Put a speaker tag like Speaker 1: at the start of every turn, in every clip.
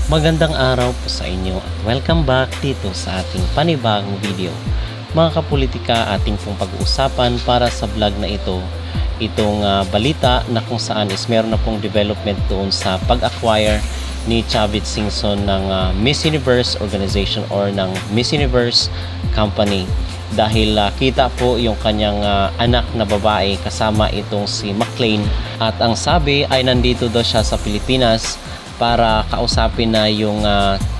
Speaker 1: Magandang araw po sa inyo at welcome back dito sa ating panibagong video. Mga kapolitika, ating pong pag-uusapan para sa vlog na itong balita na kung saan is meron na pong development doon sa pag-acquire ni Chavit Singson ng Miss Universe organization or ng Miss Universe company. Dahil kita po yung kanyang anak na babae kasama itong si McLean, at ang sabi ay nandito daw siya sa Pilipinas para kausapin na yung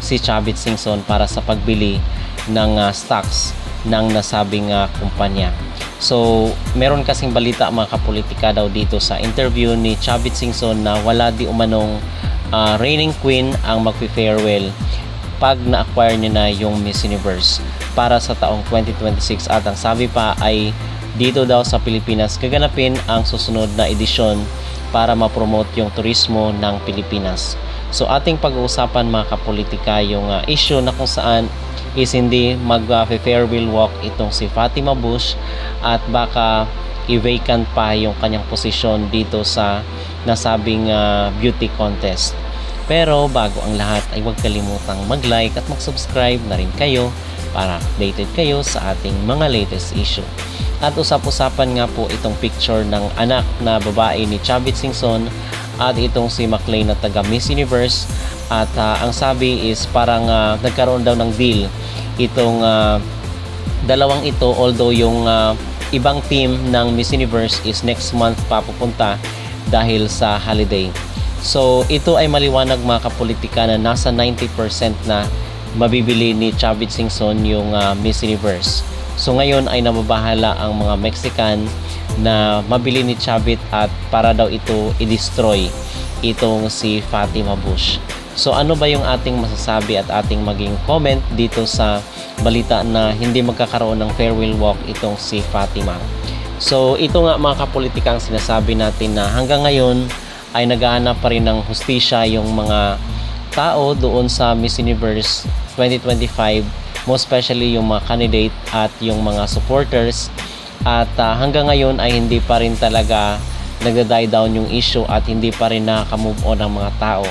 Speaker 1: si Chavit Singson para sa pagbili ng stocks ng nasabing kumpanya. So, meron kasing balita mga kapolitika daw dito sa interview ni Chavit Singson na wala di umanong reigning queen ang magpi-farewell pag na-acquire niya na yung Miss Universe para sa taong 2026, at ang sabi pa ay dito daw sa Pilipinas gaganapin ang susunod na edisyon para ma-promote yung turismo ng Pilipinas. So ating pag-uusapan mga kapolitika yung issue na kung saan is hindi mag-farewell walk itong si Fatima Bush at baka i-vacant pa yung kanyang posisyon dito sa nasabing beauty contest. Pero bago ang lahat ay huwag kalimutang mag-like at mag-subscribe na rin kayo para updated kayo sa ating mga latest issue. At usap-usapan nga po itong picture ng anak na babae ni Chavit Singson at itong si McLean na taga Miss Universe, at ang sabi is parang nagkaroon daw ng deal itong dalawang ito, although yung ibang team ng Miss Universe is next month papupunta dahil sa holiday. So ito ay maliwanag mga kapolitika na nasa 90% na mabibili ni Chavit Singson yung Miss Universe. So ngayon ay nababahala ang mga Mexican na mabili ni Chavit at para daw ito i-destroy itong si Fatima Bush. So ano ba yung ating masasabi at ating maging comment dito sa balita na hindi magkakaroon ng farewell walk itong si Fatima? So ito nga mga kapolitika ang sinasabi natin na hanggang ngayon ay naghahanap pa rin ng hustisya yung mga tao doon sa Miss Universe 2025, most especially yung mga candidate at yung mga supporters. At hanggang ngayon ay hindi pa rin talaga nagda-die down yung issue at hindi pa rin nakaka-move on ang mga tao.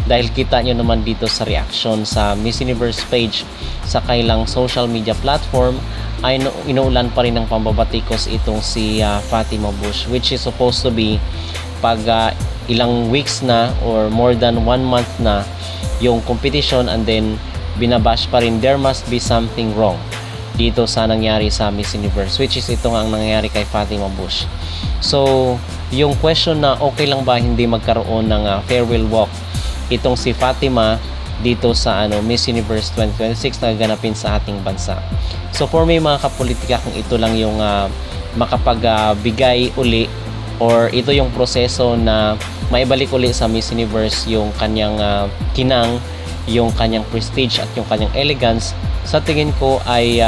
Speaker 1: Dahil kita nyo naman dito sa reaction sa Miss Universe page sa kailang social media platform ay inuulan pa rin ng pambabatikos itong si Fatima Bush, which is supposed to be pag ilang weeks na or more than 1 month na yung competition, and then binabash pa rin. There must be something wrong dito sa nangyari sa Miss Universe, which is ito nga ang nangyari kay Fatima Bush. So yung question na okay lang ba hindi magkaroon ng farewell walk itong si Fatima dito sa Miss Universe 2026 na gaganapin sa ating bansa. So for me mga kapolitika, kung ito lang yung makapagbigay uli or ito yung proseso na maibalik uli sa Miss Universe yung kanyang kinang, yung kanyang prestige at yung kanyang elegance, sa tingin ko ay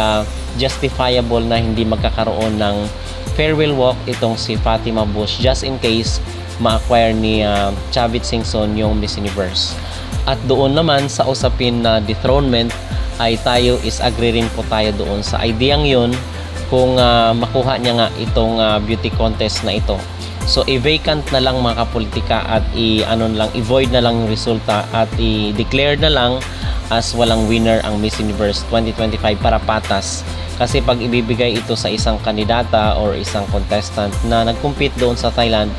Speaker 1: justifiable na hindi magkakaroon ng farewell walk itong si Fatima Bush just in case ma-acquire ni Chavit Singson yung Miss Universe. At doon naman sa usapin na dethronement ay tayo is agree rin po tayo doon sa ideyang yun kung makuha niya nga itong beauty contest na ito. So i-vacant na lang mga kapolitika at i-void na lang yung resulta at i-declare na lang as walang winner ang Miss Universe 2025 para patas. Kasi pag ibibigay ito sa isang kandidata or isang contestant na nag-compete doon sa Thailand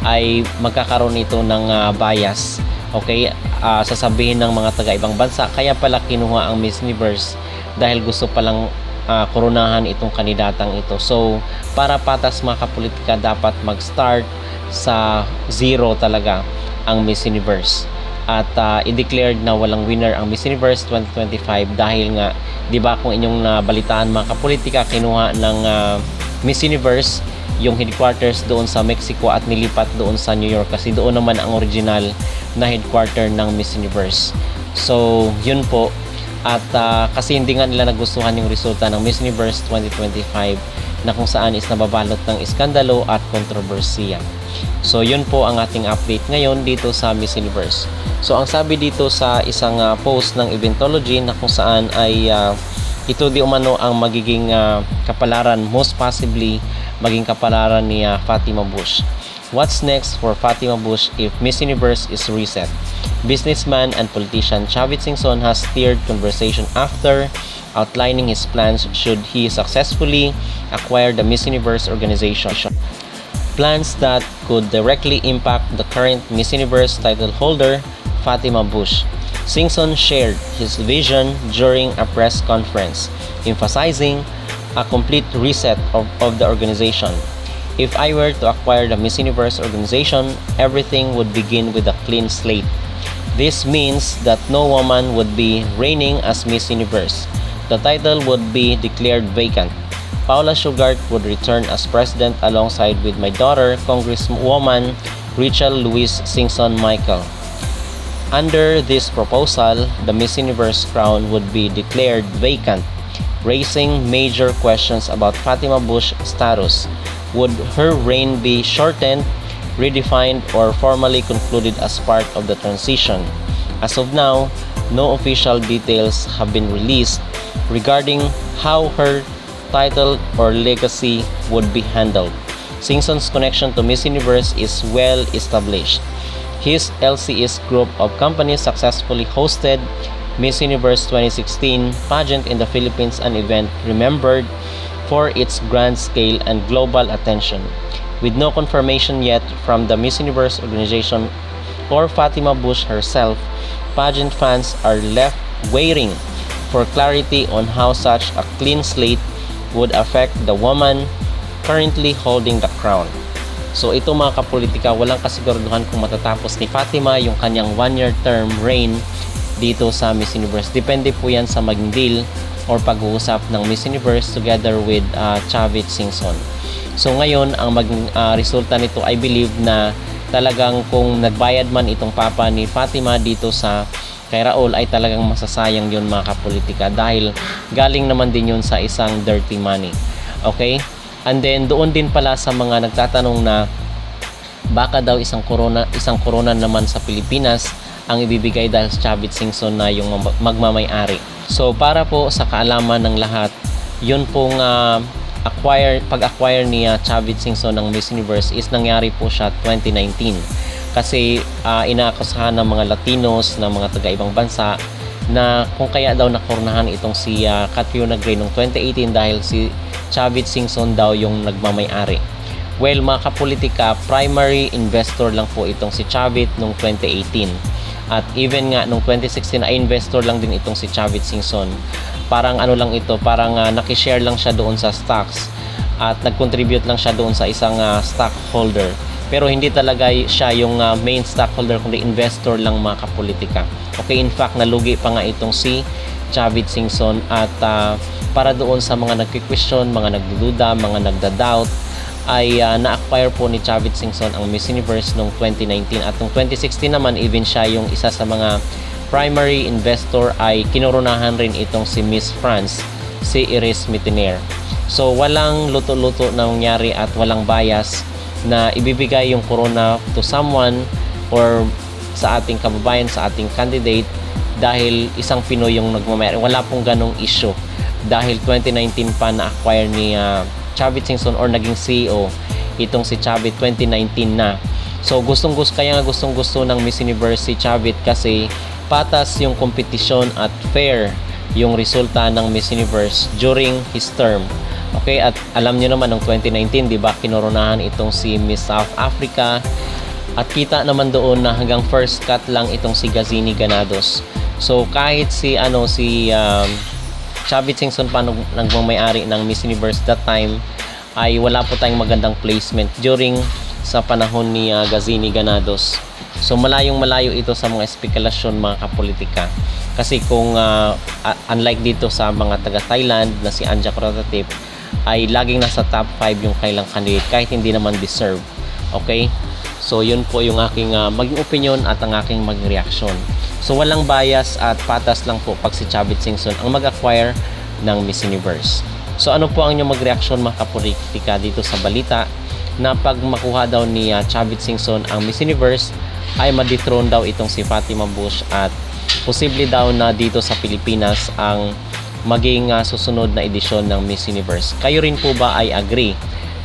Speaker 1: ay magkakaroon ito ng bias. Okay? Sasabihin ng mga taga-ibang bansa, kaya pala kinuha ang Miss Universe dahil gusto palang koronahan itong kandidatang ito. So para patas mga kapolitika, dapat mag-start sa zero talaga ang Miss Universe at i-declared na walang winner ang Miss Universe 2025 dahil nga, di ba kung inyong nabalitaan mga kapolitika, kinuha ng Miss Universe yung headquarters doon sa Mexico at nilipat doon sa New York kasi doon naman ang original na headquarter ng Miss Universe. So yun po. At kasi hindi nga nila nagustuhan yung resulta ng Miss Universe 2025 na kung saan is nababalot ng iskandalo at kontrobersiya. So yun po ang ating update ngayon dito sa Miss Universe. So ang sabi dito sa isang post ng Eventology na kung saan ay ito di umano ang magiging kapalaran, most possibly maging kapalaran ni Fatima Bush. What's next for Fatima Bush if Miss Universe is reset? Businessman and politician Chavit Singson has steered conversation after outlining his plans should he successfully acquire the Miss Universe organization. Plans that could directly impact the current Miss Universe title holder, Fatima Bush. Singson shared his vision during a press conference, emphasizing a complete reset of the organization. If I were to acquire the Miss Universe organization, everything would begin with a clean slate. This means that no woman would be reigning as Miss Universe. The title would be declared vacant. Paula Shugart would return as president alongside with my daughter, Congresswoman Rachel Louise Singson Michael. Under this proposal, the Miss Universe crown would be declared vacant, raising major questions about Fatima Bush's status. Would her reign be shortened, redefined, or formally concluded as part of the transition? As of now, no official details have been released regarding how her title or legacy would be handled. Singson's connection to Miss Universe is well established. His LCS group of companies successfully hosted Miss Universe 2016 pageant in the Philippines, an event remembered for its grand scale and global attention. With no confirmation yet from the Miss Universe organization or Fatima Bush herself, pageant fans are left waiting for clarity on how such a clean slate would affect the woman currently holding the crown. So ito mga kapolitika, walang kasiguraduhan kung matatapos ni Fatima yung kanyang 1-year term reign dito sa Miss Universe. Depende po yan sa maging deal or pag-uusap ng Miss Universe together with Chavit Singson. So ngayon, ang maging resulta nito, I believe na talagang kung nagbayad man itong papa ni Fatima dito sa kay Raul, ay talagang masasayang yun mga kapolitika dahil galing naman din yun sa isang dirty money. Okay? And then doon din pala sa mga nagtatanong na baka daw isang corona naman sa Pilipinas ang ibibigay dahil sa Chavit Singson na yung magmamay-ari. So para po sa kaalaman ng lahat, yun pong pag-acquire ni Chavit Singson ng Miss Universe is nangyari po siya 2019. Kasi inaakusahan ng mga Latinos, ng mga taga-ibang bansa na kung kaya daw nakornahan itong si Catriona Gray noong 2018 dahil si Chavit Singson daw yung nagmamay-ari. Well, mga kapolitika, primary investor lang po itong si Chavit noong 2018. At even nga noong 2016 ay investor lang din itong si Chavit Singson. Parang ano lang ito, parang nakishare lang siya doon sa stocks at nag-contribute lang siya doon sa isang stockholder. Pero hindi talaga siya yung main stockholder kundi investor lang mga kapolitika. Okay, in fact, nalugi pa nga itong si Chavit Singson at para doon sa mga nagki-question, mga nagdududa, mga nagda-doubt ay na-acquire po ni Chavit Singson ang Miss Universe noong 2019 at noong 2016 naman even siya yung isa sa mga primary investor ay kinoronahan rin itong si Miss France, si Iris Mitiner. So walang luto-luto na nangyari at walang bias na ibibigay yung corona to someone or sa ating kababayan, sa ating candidate dahil isang Pinoy yung nagmamayari. Wala pong ganong issue dahil 2019 pa na-acquire ni Chavit Singson or naging CEO itong si Chavit 2019 na. So kaya nga gustong-gusto ng Miss Universe si Chavit kasi patas yung kompetisyon at fair yung resulta ng Miss Universe during his term. Okay, at alam niyo naman ng 2019, 'di ba, kinoronahan itong si Miss South Africa at kita naman doon na hanggang first cut lang itong si Gazini Ganados. So kahit si Chavit Singson pa nagmamay-ari ng Miss Universe that time ay wala po tayong magandang placement during sa panahon ni Gazini Ganados. So malayong-malayo ito sa mga espekulasyon mga kapolitika. Kasi kung unlike dito sa mga taga Thailand na si Anja Krotatip ay laging nasa top 5 yung kailang candidate kahit hindi naman deserve. Okay? So yun po yung aking maging opinion at ang aking maging reaksyon. So walang bias at patas lang po pag si Chavit Singson ang mag-acquire ng Miss Universe. So ano po ang inyong mag-reaksyon mga kapolitika dito sa balita na pag makuha daw ni Chavit Singson ang Miss Universe ay ma-dethrone daw itong si Fatima Bush at posible daw na dito sa Pilipinas ang maging susunod na edisyon ng Miss Universe. Kayo rin po ba ay agree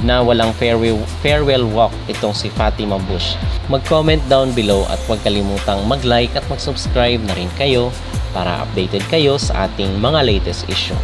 Speaker 1: na walang farewell walk itong si Fatima Bush. Mag-comment down below at huwag kalimutang mag-like at mag-subscribe na rin kayo para updated kayo sa ating mga latest issue.